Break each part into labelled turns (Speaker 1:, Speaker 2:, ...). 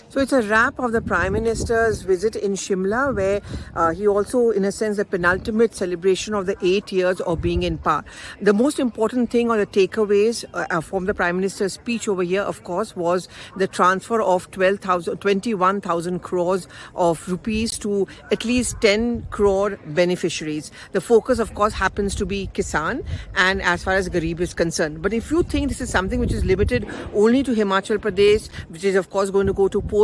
Speaker 1: So it's a wrap of the Prime Minister's visit in Shimla, where he also, in a sense, the penultimate celebration of the 8 years of being in power. The most important thing or the takeaways from the Prime Minister's speech over here, of course, was the transfer of 21,000 crores of rupees to at least 10 crore beneficiaries. The focus, of course, happens to be Kisan and as far as Garib is concerned. But if you think this is something which is limited only to Himachal Pradesh, which is, of course, going to go to polls,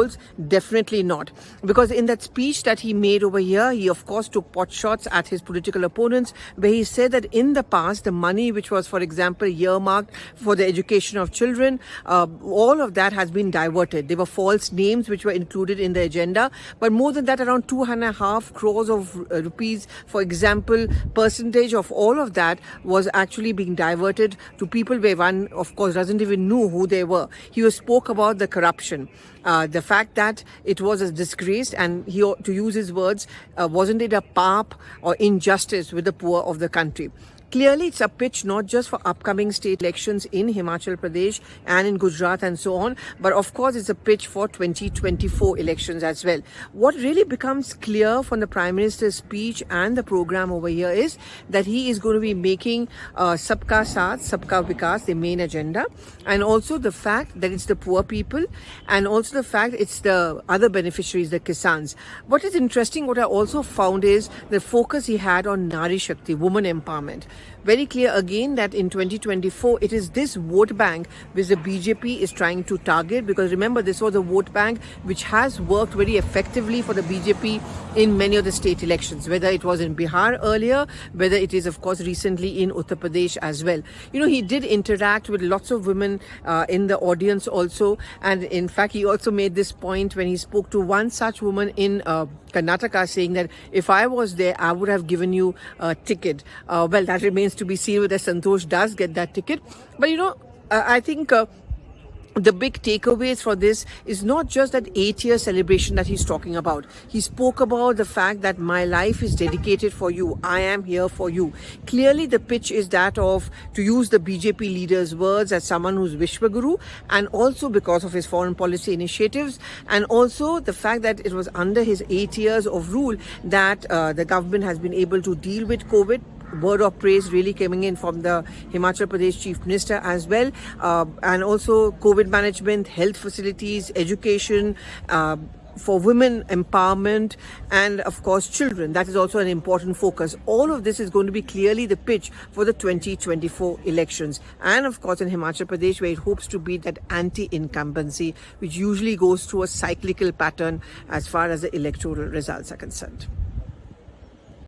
Speaker 1: definitely not. Because in that speech that he made over here, he of course took pot shots at his political opponents, where he said that in the past, the money which was, for example, earmarked for the education of children, all of that has been diverted. There were false names which were included in the agenda, but more than that, around 2.5 crores of rupees, for example, percentage of all of that was actually being diverted to people where one, of course, doesn't even know who they were. He spoke about the corruption. The fact that it was a disgrace, and he, to use his words, wasn't it a paap or injustice with the poor of the country? Clearly, it's a pitch not just for upcoming state elections in Himachal Pradesh and in Gujarat and so on, but of course, it's a pitch for 2024 elections as well. What really becomes clear from the Prime Minister's speech and the program over here is that he is going to be making Sabka Saath, Sabka Vikas the main agenda, and also the fact that it's the poor people, and also the fact it's the other beneficiaries, the Kisans. What is interesting, what I also found is the focus he had on Nari Shakti, woman empowerment. Very clear again that in 2024, it is this vote bank which the BJP is trying to target, because remember, this was a vote bank which has worked very effectively for the BJP in many of the state elections, whether it was in Bihar earlier, whether it is, of course, recently in Uttar Pradesh as well. You know, he did interact with lots of women in the audience also. And in fact, he also made this point when he spoke to one such woman in Karnataka, saying that if I was there, I would have given you a ticket. Well, that remains to be seen whether Santosh does get that ticket. But, you know, I think the big takeaways for this is not just that 8-year celebration that he's talking about. He spoke about the fact that my life is dedicated for you. I am here for you. Clearly, the pitch is that of, to use the BJP leader's words, as someone who's Vishwaguru, and also because of his foreign policy initiatives, and also the fact that it was under his 8 years of rule that the government has been able to deal with COVID. Word of praise really coming in from the Himachal Pradesh Chief Minister as well, and also COVID management, health facilities, education, for women empowerment, and of course children. That is also an important focus. All of this is going to be clearly the pitch for the 2024 elections, and of course in Himachal Pradesh, where it hopes to beat that anti-incumbency, which usually goes through a cyclical pattern as far as the electoral results are concerned.